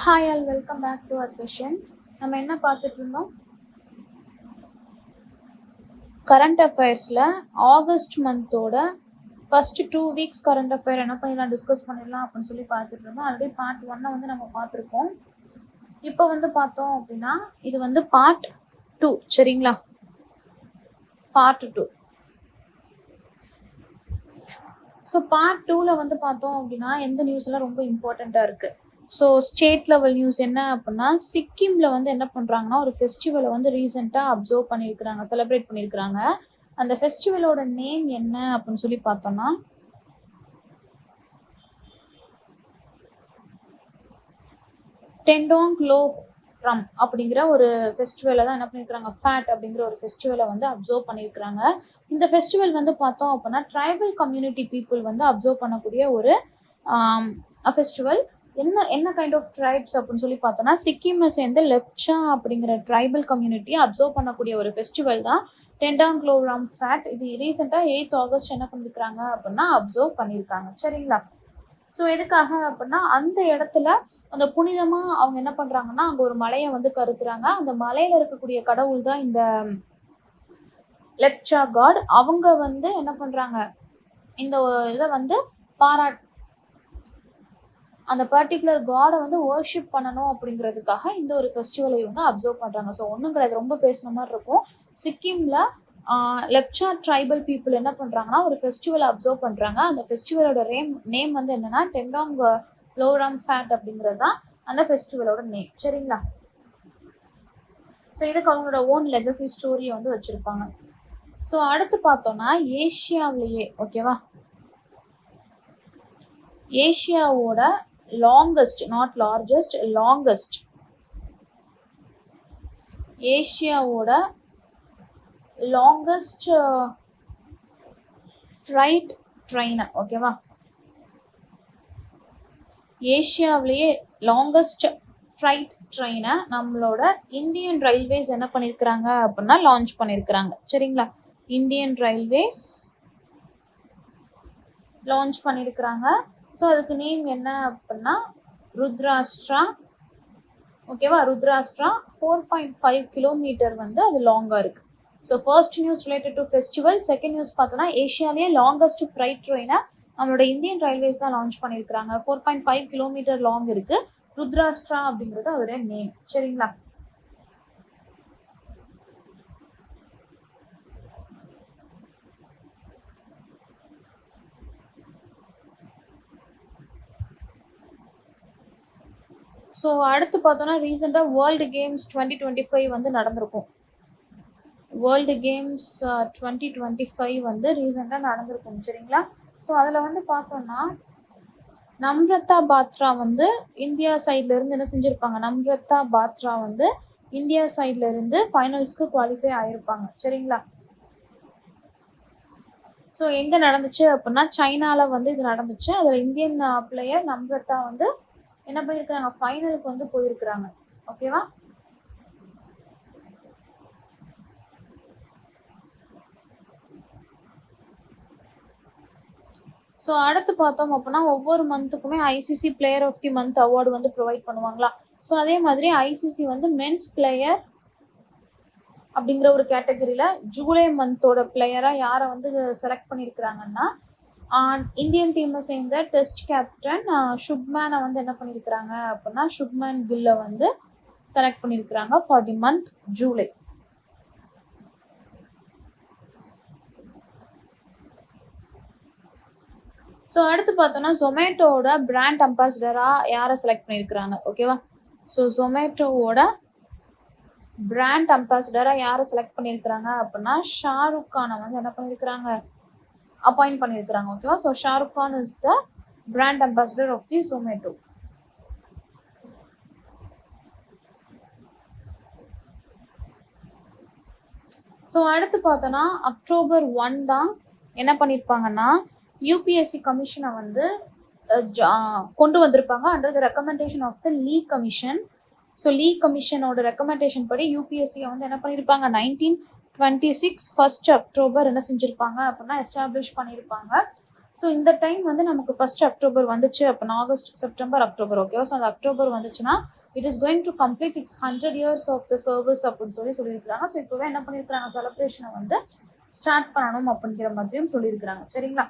Hi all welcome back to our session. நம்ம என்ன பார்த்துட்டு இருந்தோம்? கரண்ட் அஃபேர்ஸில் ஆகஸ்ட் மந்தோட ஃபர்ஸ்ட் 2 வீக்ஸ் கரண்ட் அஃபேர் என்ன பண்ணிடலாம், டிஸ்கஸ் பண்ணிடலாம் அப்படின்னு சொல்லி பார்த்துட்டு இருந்தோம். ஆல்ரெடி பார்ட் 1 வந்து நம்ம பார்த்துருக்கோம். இப்போ வந்து பார்த்தோம் அப்படின்னா இது வந்து பார்ட் 2. சரிங்களா? பார்ட் 2. ஸோ பார்ட் 2ல் வந்து பார்த்தோம் அப்படின்னா எந்த நியூஸ்லாம் ரொம்ப இம்பார்ட்டண்ட்டாக இருக்குது. ஸோ ஸ்டேட் லெவல் நியூஸ் என்ன அப்படின்னா, சிக்கிமில் வந்து என்ன பண்ணுறாங்கன்னா ஒரு ஃபெஸ்டிவலை வந்து ரீசெண்டாக அப்சர்வ் பண்ணியிருக்கிறாங்க, செலிப்ரேட் பண்ணியிருக்கிறாங்க. அந்த ஃபெஸ்டிவலோட நேம் என்ன அப்படின்னு சொல்லி பார்த்தோம்னா டெண்டோங் லோ ரம் அப்படிங்கிற ஒரு ஃபெஸ்டிவலை தான் என்ன பண்ணியிருக்கிறாங்க, ஃபேட் அப்படிங்கிற ஒரு ஃபெஸ்டிவலை வந்து அப்சர்வ் பண்ணியிருக்கிறாங்க. இந்த ஃபெஸ்டிவல் வந்து பார்த்தோம் அப்படின்னா ட்ரைபல் கம்யூனிட்டி பீப்புள் வந்து அப்சர்வ் பண்ணக்கூடிய ஒரு ஃபெஸ்டிவல். என்ன கைண்ட் ஆஃப் ட்ரைப்ஸ் அப்படின்னு சொல்லி பார்த்தோம்னா சிக்கிமை சேர்ந்து லெப்சா அப்படிங்கிற ட்ரைபல் கம்யூனிட்டியை அப்சர்வ் பண்ணக்கூடிய ஒரு ஃபெஸ்டிவல் தான் டெண்டாங் லோ ரம் ஃபேட். இது ரீசெண்டாக 8th ஆகஸ்ட் என்ன பண்ணியிருக்கிறாங்க அப்படின்னா அப்சர்வ் பண்ணியிருக்காங்க. சரிங்களா? ஸோ எதுக்காக அப்படின்னா அந்த இடத்துல அந்த புனிதமாக அவங்க என்ன பண்ணுறாங்கன்னா அங்கே ஒரு மலையை வந்து கருத்துறாங்க. அந்த மலையில் இருக்கக்கூடிய கடவுள் தான் இந்த லெப்சா காட். அவங்க வந்து என்ன பண்ணுறாங்க, இந்த இதை வந்து அந்த பர்டிகுலர் காடை வந்து வர்ஷிப் பண்ணணும் அப்படிங்கிறதுக்காக இந்த ஒரு ஃபெஸ்டிவலை இவங்க அப்சர்வ் பண்ணுறாங்க. ஸோ ஒன்றும் கிடையாது, ரொம்ப பேசுன மாதிரி இருக்கும். சிக்கிமில் லெப்சா ட்ரைபல் பீப்புள் என்ன பண்ணுறாங்கன்னா ஒரு ஃபெஸ்டிவலை அப்சர்வ் பண்ணுறாங்க. அந்த ஃபெஸ்டிவலோட நேம் வந்து என்னென்னா டெண்டாங் லோ ரம் ஃபேட் அப்படிங்கிறது தான் அந்த ஃபெஸ்டிவலோட நேம். சரிங்களா? ஸோ இதுக்கு அவங்களோட ஓன் லெகசி ஸ்டோரியை வந்து வச்சுருப்பாங்க. ஸோ அடுத்து பார்த்தோன்னா ஏஷியாவிலேயே, ஓகேவா, ஏஷியாவோட லாங்கஸ்ட், நாட் லார்ஜஸ்ட், லாங்கஸ்ட், ஏஷியாவோட லாங்கஸ்ட் ஃப்ரைட் ட்ரெயினை, ஓகேவா, ஏஷியாவிலேயே லாங்கஸ்ட் ஃப்ரைட் ட்ரெயினை நம்மளோட இந்தியன் ரயில்வேஸ் என்ன பண்ணியிருக்கிறாங்க அப்படின்னா லான்ச் பண்ணியிருக்கிறாங்க. சரிங்களா? இந்தியன் ரயில்வேஸ் லான்ச் பண்ணியிருக்கிறாங்க. ஸோ அதுக்கு நேம் என்ன அப்படின்னா ருத்ராஷ்டிரா. ஓகேவா? ருத்ராஷ்டிரா 4.5 கிலோமீட்டர் வந்து அது லாங்காக இருக்குது. So first news related to festival. Second news பார்த்தோன்னா ஏஷியாலேயே லாங்கஸ்ட் ஃப்ரைட் ட்ரெயினை நம்மளோட இந்தியன் ரயில்வேஸ் தான் லான்ச் பண்ணியிருக்கிறாங்க. 4.5 கிலோமீட்டர் லாங் இருக்குது. ருத்ராஷ்டிரா அப்படிங்கிறது அதோட நேம். சரிங்களா? ஸோ அடுத்து பார்த்தோன்னா ரீசெண்டாக வேர்ல்டு கேம்ஸ் 2025 வந்து நடந்திருக்கும். வேர்ல்டு கேம்ஸ் 2025 வந்து ரீசெண்டாக நடந்திருக்கும். சரிங்களா? ஸோ அதில் வந்து பார்த்தோன்னா நம்ரதா பாத்ரா வந்து இந்தியா சைட்ல இருந்து என்ன செஞ்சுருப்பாங்க, நம்ரதா பாத்ரா வந்து இந்தியா சைட்ல இருந்து ஃபைனல்ஸ்க்கு குவாலிஃபை ஆகிருப்பாங்க. சரிங்களா? ஸோ எங்கே நடந்துச்சு அப்படின்னா சைனாவில் வந்து இது நடந்துச்சு. அதில் இந்தியன் பிளேயர் நம்ரதா வந்து என்ன பண்ணியிருக்கிறாங்க, ஃபைனலுக்கு வந்து போயிருக்கிறாங்க. ஓகேவா? ஸோ அடுத்து பார்த்தோம் அப்படின்னா ஒவ்வொரு மந்த்துக்குமே ICC player of the month award வந்து ப்ரொவைட் பண்ணுவாங்களா. ஸோ அதே மாதிரி ஐசிசி வந்து மென்ஸ் பிளேயர் அப்படிங்கிற ஒரு கேட்டகரியில் ஜூலை மந்தோட பிளேயராக யாரை வந்து செலக்ட் பண்ணியிருக்கிறாங்கன்னா இந்தியன் டீமை சேர்ந்த டெஸ்ட் கேப்டன் சுப்மேனை வந்து என்ன பண்ணியிருக்கிறாங்க அப்படின்னா சுப்மன் கில்லை வந்து செலக்ட் பண்ணியிருக்கிறாங்க for the month July. So அடுத்து பார்த்தோன்னா ஜொமேட்டோட பிராண்ட் அம்பாசிடராக யாரை செலக்ட் பண்ணியிருக்கிறாங்க. ஓகேவா? ஸோ ஜொமேட்டோவோட பிராண்ட் அம்பாசிடராக யாரை செலக்ட் பண்ணியிருக்கிறாங்க அப்படின்னா ஷாருக் கானை வந்து என்ன பண்ணியிருக்கிறாங்க, அப்பாயிண்ட் பண்ணியிருக்கிறாங்க. ஓகேவா? So Shahrukh Khan is the brand ambassador of the Zomato. So அடுத்து பார்த்தோன்னா அக்டோபர் 1 தான் என்ன பண்ணியிருப்பாங்கன்னா யூபிஎஸ்சி கமிஷனை வந்து கொண்டு வந்திருப்பாங்க under the recommendation of the Lee commission. So Lee கமிஷனோட ரெக்கமெண்டேஷன் படி யூபிஎஸ்சியை வந்து என்ன பண்ணியிருப்பாங்க 1926 1 அக்டோபர் என்ன செஞ்சுருப்பாங்க அப்படின்னா எஸ்டாப்ளிஷ் பண்ணியிருப்பாங்க. ஸோ இந்த டைம் வந்து நமக்கு ஃபர்ஸ்ட் அக்டோபர் வந்துச்சு அப்படின்னா ஆகஸ்ட் செப்டம்பர் அக்டோபர் ஓகேவா. ஸோ அந்த அக்டோபர் வந்துச்சுன்னா it is going to complete its 100 years of the service அப்படின்னு சொல்லியிருக்காங்க. ஸோ இப்போவே என்ன பண்ணியிருக்காங்க, செலிப்ரேஷனை வந்து ஸ்டார்ட் பண்ணணும் அப்படிங்கிற மாதிரியும் சொல்லியிருக்கிறாங்க. சரிங்களா.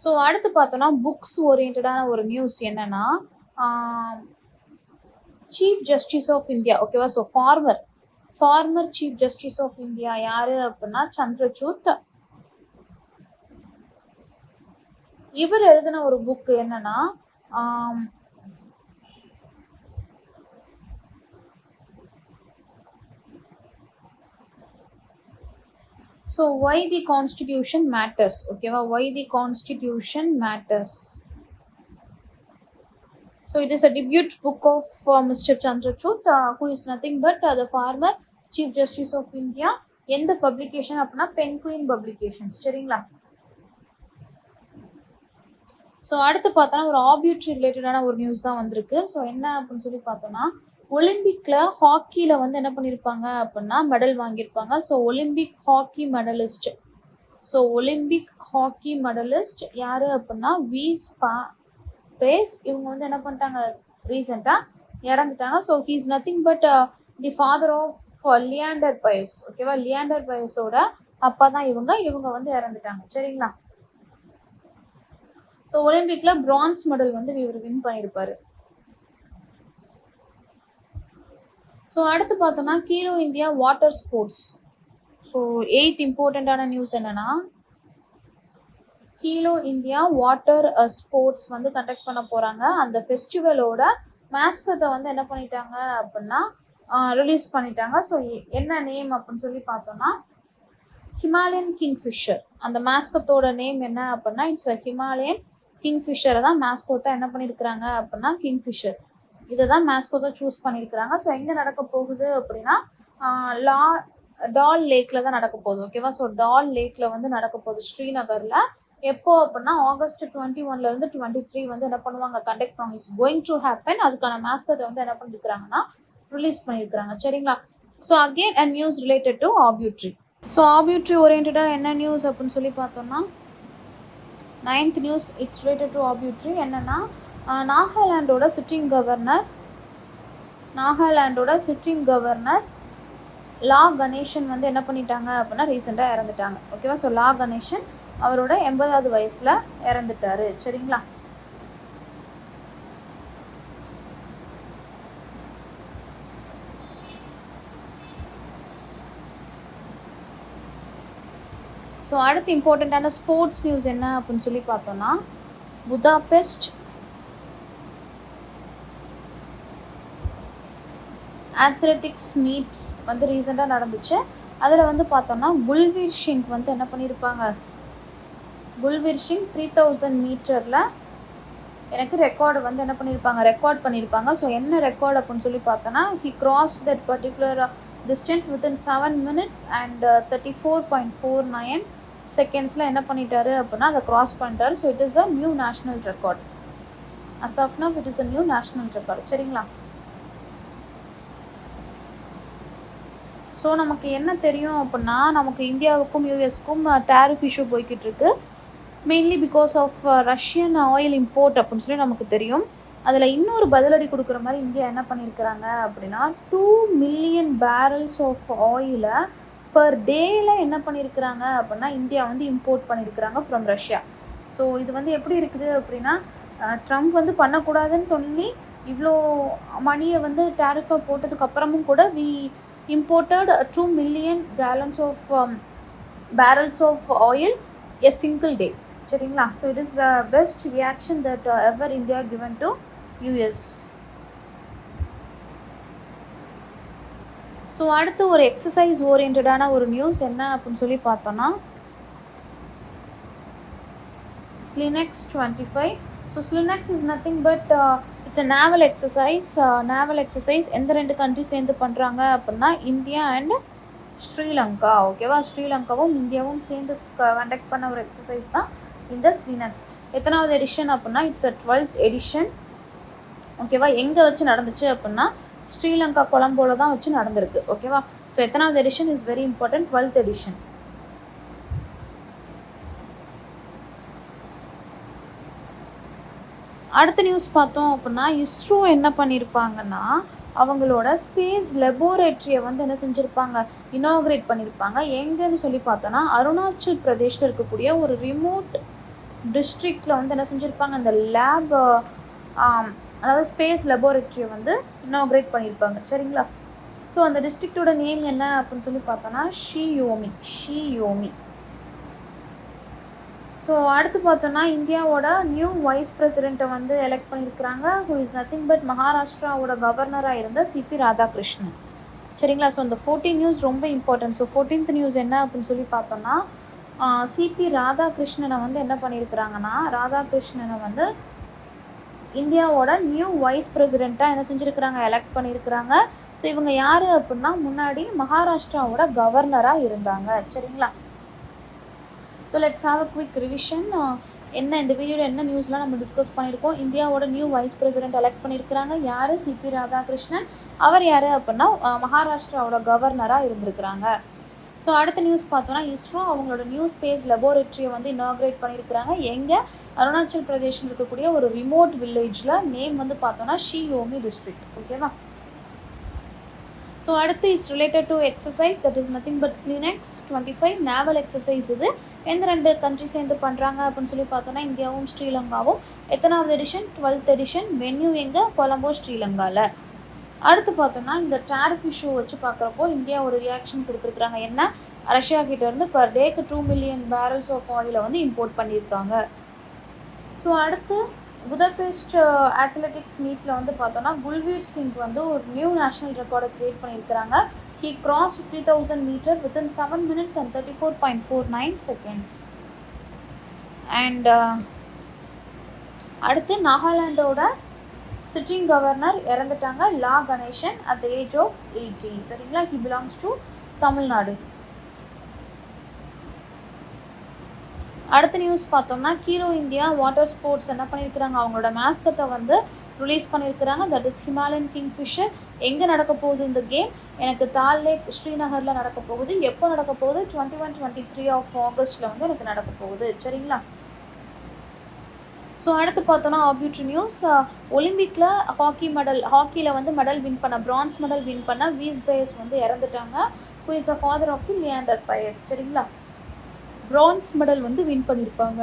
ஸோ அடுத்து பார்த்தோம்னா புக்ஸ் ஓரியன்டான ஒரு நியூஸ் என்னன்னா, சீஃப் ஜஸ்டிஸ் ஆஃப் இந்தியா ஓகேவா. So former chief justice of India யாரு அப்படின்னா சந்திரசூட். இவர் எழுதின ஒரு புக் என்னன்னா so why the constitution matters ஓகேவா. why the constitution matters. so it is a debut book of Mr. Chandrachud who is nothing but the former chief justice of India. எந்த publication அப்படின்னா penguin publications. சரிங்களா. So அடுத்து பார்த்தோன்னா ஒரு ஆர்பிட்ரி ரிலேட்டடான ஒரு news தான் வந்திருக்கு. ஸோ என்ன அப்படின்னு சொல்லி பார்த்தோம்னா ஒலிம்பிக்ல ஹாக்கியில வந்து என்ன பண்ணியிருப்பாங்க அப்படின்னா மெடல் வாங்கியிருப்பாங்க. So Olympic hockey medalist. So Olympic hockey medalist யாரு அப்படின்னா பேஸ். இவங்க வந்து என்ன பண்ணிட்டாங்க, ரீசெண்டாக இறந்துட்டாங்க. So he is nothing but the father of Leander Paes ஓகேவா. லியாண்டர் பயஸோட அப்பா தான் இவங்க வந்து இறந்துட்டாங்க. சரிங்களா. ஸோ ஒலிம்பிக்ல பிரான்ஸ் மெடல் வந்து இவர் வின் பண்ணியிருப்பாரு. ஸோ அடுத்து பார்த்தோம்னா Khelo India water sports. So 8th இம்பார்ட்டண்ட்டான நியூஸ் என்னன்னா கீழோ இந்தியா வாட்டர் ஸ்போர்ட்ஸ் வந்து கண்டக்ட் பண்ண போகிறாங்க. அந்த ஃபெஸ்டிவலோட மேஸ்கத்தை வந்து என்ன பண்ணிட்டாங்க அப்படின்னா ரிலீஸ் பண்ணிட்டாங்க. ஸோ என்ன நேம் அப்படின்னு சொல்லி பார்த்தோம்னா ஹிமாலயன் கிங்ஃபிஷர். அந்த மேஸ்கத்தோட நேம் என்ன அப்படின்னா இட்ஸ் ஹிமாலயன் கிங்ஃபிஷரை தான் மேஸ்கோத்தை என்ன பண்ணியிருக்கிறாங்க அப்படின்னா கிங்ஃபிஷர். இதை தான் மேஸ்கோத்தை சூஸ் பண்ணியிருக்கிறாங்க. ஸோ எங்கே நடக்க போகுது அப்படின்னா டால் லேக்ல தான் நடக்க போகுது ஓகேவா. ஸோ டால் லேக்ல வந்து நடக்க போகுது ஸ்ரீநகர்ல. எப்போ அப்படின்னா ஆகஸ்ட் 21 to 23 வந்து என்ன பண்ணுவாங்க, கண்டக்ட் பண்ணுவாங்க. It's going to happen. அதுக்கான மேஸ்கத்தை வந்து என்ன பண்ணிருக்கிறாங்கன்னா ரிலீஸ் பண்ணியிருக்கிறாங்க. சரிங்களா. So again and news related to arbitrary. So arbitrary ஓரியன்டாக என்ன நியூஸ் அப்படின்னு சொல்லி பார்த்தோம்னா 9th news it's related to arbitrary. என்னன்னா நாகாலாண்டோட சிட்டிங் கவர்னர் லா கணேசன் வந்து என்ன பண்ணிட்டாங்க அப்படின்னா ரீசெண்டாக இறந்துட்டாங்க ஓகேவா. ஸோ லா கணேசன் அவரோட 80வது வயசுல இறந்துட்டாரு. சரிங்களா. ஸோ அடுத்து இம்பார்ட்டண்ட்டான ஸ்போர்ட்ஸ் நியூஸ் என்ன அப்படின்னு சொல்லி பார்த்தோம்னா புதாபெஸ்ட் அத்லெட்டிக்ஸ் மீட் வந்து ரீசெண்டாக நடந்துச்சு. அதில் வந்து பார்த்தோம்னா குல்வீர் சிங் வந்து என்ன பண்ணியிருப்பாங்க, குல்வீர் சிங் 3000 மீட்டரில் எனக்கு ரெக்கார்டு வந்து என்ன ரெக்கார்ட் பண்ணியிருப்பாங்க. ஸோ என்ன ரெக்கார்டு அப்படின்னு சொல்லி பார்த்தோன்னா he crossed that particular distance within 7 minutes and 34.49 செகண்ட்ஸில் என்ன பண்ணிட்டாரு அப்படின்னா அதை கிராஸ் பண்ணிட்டாரு. So it is a new national record. As of now it is a new national record. சரிங்களா. ஸோ நமக்கு என்ன தெரியும் அப்படின்னா நமக்கு இந்தியாவுக்கும் யூஎஸ்க்கும் டேரிஃப் இஷ்யூ போய்கிட்டு இருக்கு. Mainly because of Russian oil import அப்படின்னு சொல்லி நமக்கு தெரியும். அதில் இன்னொரு பதிலடி கொடுக்குற மாதிரி இந்தியா என்ன பண்ணியிருக்கிறாங்க அப்படின்னா 2 million barrels ஆஃப் ஆயிலை பர் டேயில் என்ன பண்ணியிருக்கிறாங்க அப்படின்னா இந்தியா வந்து இம்போர்ட் பண்ணியிருக்கிறாங்க ஃப்ரம் ரஷ்யா. ஸோ இது வந்து எப்படி இருக்குது அப்படின்னா ட்ரம்ப் வந்து பண்ணக்கூடாதுன்னு சொல்லி இவ்வளோ மணியை வந்து டேரிஃபாக போட்டதுக்கு அப்புறமும் கூட we imported 2 million gallons of barrels of oil a single day. சரிங்களா. So it is the best reaction that ever India given to US. So அடுத்து ஒரு எக்ஸசைஸ் ஓரியன்டான ஒரு நியூஸ் என்ன அப்படின்னு சொல்லி பார்த்தோன்னா SLINEX 25. So SLINEX is nothing but it's a naval exercise. Naval exercise எந்த 2 country சேர்ந்து பண்ணுறாங்க அப்படின்னா இந்தியா அண்ட் ஸ்ரீலங்கா ஓகேவா. ஸ்ரீலங்காவும் இந்தியாவும் சேர்ந்து கண்டக்ட் பண்ண ஒரு எக்ஸசைஸ் தான் இந்த ஸ்லினெக்ஸ். எத்தனாவது எடிஷன் அப்படின்னா இட்ஸ் அ 12th எடிஷன் ஓகேவா. எங்கே வச்சு நடந்துச்சு அப்படின்னா ஸ்ரீலங்கா கொலம்போல தான் வச்சு நடந்திருக்கு ஓகேவா. ஸோ எத்தனாவது edition is very important, 12th edition. அடுத்த நியூஸ் பார்த்தோம் அப்படின்னா இஸ்ரோ என்ன பண்ணியிருப்பாங்கன்னா அவங்களோட ஸ்பேஸ் லெபோரேட்டரியை வந்து என்ன செஞ்சுருப்பாங்க, இனாக்ரேட் பண்ணியிருப்பாங்க. எங்கன்னு சொல்லி பார்த்தோன்னா அருணாச்சல் பிரதேஷில் இருக்கக்கூடிய ஒரு ரிமோட் டிஸ்ட்ரிக்டில் வந்து என்ன செஞ்சுருப்பாங்க, இந்த லேப் அதாவது ஸ்பேஸ் லெபோரேட்டரியை வந்து இனாக்ரேட் பண்ணியிருப்பாங்க. சரிங்களா? ஸோ அந்த டிஸ்ட்ரிக்டோட நேம் என்ன அப்படின்னு சொல்லி பார்த்தோன்னா ஷியோமி. ஸோ அடுத்து பார்த்தோன்னா இந்தியாவோட நியூ வைஸ் பிரசிடெண்ட்டை வந்து எலெக்ட் பண்ணியிருக்கிறாங்க. ஹூ இஸ் நத்திங் பட் மகாராஷ்டிராவோட கவர்னராக இருந்த சிபி ராதாகிருஷ்ணன். சரிங்களா? ஸோ அந்த 14 நியூஸ் ரொம்ப இம்பார்ட்டன்ட். ஸோ 14th நியூஸ் என்ன அப்படின்னு சொல்லி பார்த்தோன்னா சிபி ராதாகிருஷ்ணனை வந்து என்ன பண்ணியிருக்கிறாங்கன்னா ராதாகிருஷ்ணனை வந்து இந்தியாவோட நியூ வைஸ் பிரசிடெண்ட்டாக என்ன செஞ்சுருக்கிறாங்க, எலெக்ட் பண்ணியிருக்கிறாங்க. ஸோ இவங்க யார் அப்படின்னா முன்னாடி மகாராஷ்டிராவோட கவர்னராக இருந்தாங்க. சரிங்களா? So let's have a quick revision. என்ன இந்த வீடியோவில் என்ன நியூஸ்லாம் நம்ம டிஸ்கஸ் பண்ணியிருக்கோம். இந்தியாவோட நியூ வைஸ் பிரசிடெண்ட் எலெக்ட் பண்ணியிருக்கிறாங்க. யார்? சிபி ராதாகிருஷ்ணன். அவர் யார் அப்படின்னா மகாராஷ்டிராவோட கவர்னராக இருந்திருக்கிறாங்க. ஸோ அடுத்த நியூஸ் பார்த்தோன்னா இஸ்ரோ அவங்களோட நியூ ஸ்பேஸ் லெபோரேட்டரியை வந்து இனாக்ரேட் பண்ணியிருக்கிறாங்க. எங்கே? அருணாச்சல் பிரதேஷில் இருக்கக்கூடிய ஒரு ரிமோட் வில்லேஜில். நேம் வந்து பார்த்தோன்னா ஷியோமி டிஸ்ட்ரிக்ட். ஓகேவா? ஸோ அடுத்து is related to exercise, that is nothing but SLINEX 25 naval exercise. இது எந்த 2 கண்ட்ரி சேர்ந்து பண்ணுறாங்க அப்படின்னு சொல்லி பார்த்தோன்னா இந்தியாவும் ஸ்ரீலங்காவும். எத்தனாவது எடிஷன்? 12th edition. வென்யூ எங்கே? கொலம்போ, ஸ்ரீலங்காவில். அடுத்து பார்த்தோன்னா இந்த டேரிஃப் இஷ்யூ வச்சு பார்க்குறப்போ இந்தியா ஒரு ரியாக்ஷன் கொடுத்துருக்குறாங்க. என்ன? ரஷ்யா கிட்டேருந்து பர் டேக்கு 2 million barrels ஆஃப் ஆயிலை வந்து இம்போர்ட் பண்ணியிருக்காங்க. ஸோ அடுத்து புதபெஸ்ட் அத்லெட்டிக்ஸ் மீட்டில் வந்து பார்த்தோன்னா குல்வீர் சிங் வந்து ஒரு நியூ நேஷ்னல் ரெக்கார்டை க்ரியேட் பண்ணியிருக்கிறாங்க. He crossed 3000 meters within 7 minutes and 34.49 seconds. And அடுத்து நாகாலாண்டோட சிட்டிங் கவர்னர் இறந்துட்டாங்க, லா Ganesan, at the age of 80. சரிங்களா? He belongs to Tamil Nadu. அடுத்த நியூஸ் பார்த்தோம்னா கீரோ இந்தியா வாட்டர் ஸ்போர்ட்ஸ் என்ன பண்ணியிருக்கிறாங்க, அவங்களோட மாஸ்கத்தை வந்து ரிலீஸ் பண்ணியிருக்கிறாங்க. That is Himalayan kingfisher. எங்கே நடக்க போகுது இந்த கேம்? எனக்கு தால் லேக் ஸ்ரீநகரில் நடக்க போகுது. எப்போ நடக்க போகுது? 21-23 ஆஃப் ஆகஸ்ட்டில் வந்து எனக்கு நடக்க போகுது. சரிங்களா? ஸோ அடுத்து பார்த்தோன்னா ஆர்பிட்ரி நியூஸ். ஒலிம்பிக்கில் ஹாக்கியில் வந்து மெடல் வின் பண்ண, பிரான்ஸ் மெடல் வின் பண்ண வீஸ் பயஸ் வந்து இறந்துட்டாங்க. Who is the father of the Leander Paes. சரிங்களா? பிரான்ஸ் மெடல் வந்து வின் பண்ணியிருப்பாங்க.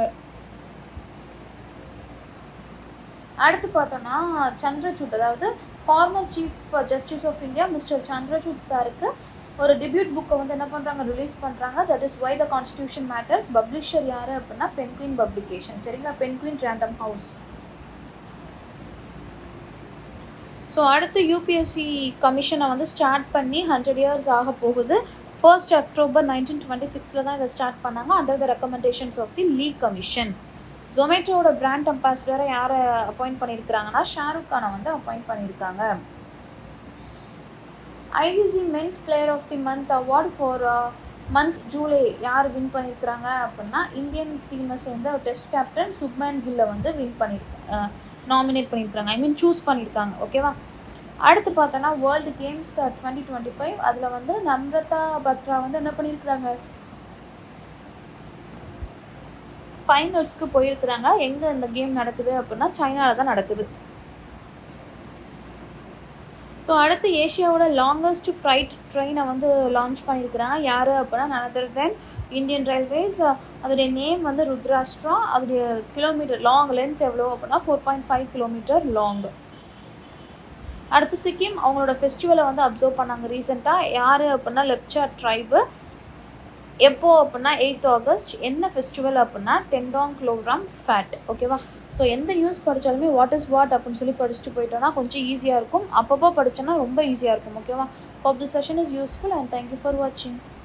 அடுத்து பார்த்தோன்னா சந்திரசூட், அதாவது former chief justice of India mister Chandrachud சாருக்கு ஒரு டெபியூட் புக்கை வந்து என்ன பண்ணுறாங்க, ரிலீஸ் பண்ணுறாங்க. That is why the constitution matters. Publisher யார் அப்படின்னா பென்குயின் பப்ளிகேஷன். சரிங்களா? Penguin random house. ஸோ அடுத்து யூபிஎஸ்சி கமிஷனை வந்து ஸ்டார்ட் பண்ணி 100 years ஆக போகுது. 1st October 1926 தான் இதை ஸ்டார்ட் பண்ணாங்க. Under the recommendations of the Lee commission. ஜொமேட்டோட பிராண்ட் அம்பாசிடரை யாரை அப்பாயிண்ட் பண்ணியிருக்கிறாங்கன்னா ஷாருக் கானை வந்து அப்பாயிண்ட் பண்ணியிருக்காங்க. ICC men's player of the month award for month July யார் வின் பண்ணியிருக்கிறாங்க அப்படின்னா இந்தியன் டீமை சேர்ந்த டெஸ்ட் கேப்டன் சுப்மன் கில்லை வந்து நாமினேட் பண்ணியிருக்கிறாங்க, சூஸ் பண்ணியிருக்காங்க. ஓகேவா? அடுத்து பார்த்தோன்னா வேர்ல்டு கேம்ஸ் 2025. அதில் வந்து நம்ரதா பத்ரா வந்து என்ன பண்ணியிருக்கிறாங்க, ஃபைனல்ஸ்க்கு போயிருக்கிறாங்க. எங்கே இந்த கேம் நடக்குது அப்படின்னா சைனாவில் தான் நடக்குது. ஸோ அடுத்து ஏஷியாவோட லாங்கஸ்ட் ஃப்ரைட் ட்ரெயினை வந்து லான்ச் பண்ணியிருக்கிறாங்க. யார் அப்படின்னா none other than Indian railways. அதோடைய நேம் வந்து ருத்ராஷ்ட்ரா. அதோடைய கிலோமீட்டர் லென்த் எவ்வளோ அப்படின்னா 4.5 kilometers லாங். அடுத்து சிக்கிம் அவங்களோட ஃபெஸ்டிவலை வந்து அப்சர்வ் பண்ணாங்க ரீசெண்டாக. யார் அப்படின்னா லெப்சா ட்ரைபு. எப்போ அப்படின்னா 8th August. என்ன ஃபெஸ்டிவல் அப்படின்னா டென்டாங் க்ளோவ்ராம் ஃபேட். ஓகேவா? ஸோ எந்த நியூஸ் படித்தாலுமே வாட் இஸ் வாட் அப்படின்னு சொல்லி படிச்சுட்டு போயிட்டோன்னா கொஞ்சம் ஈஸியாக இருக்கும். அப்பப்போ படித்தோன்னா ரொம்ப ஈஸியாக இருக்கும். ஓகேவா? Hope this session is useful and thank you for watching.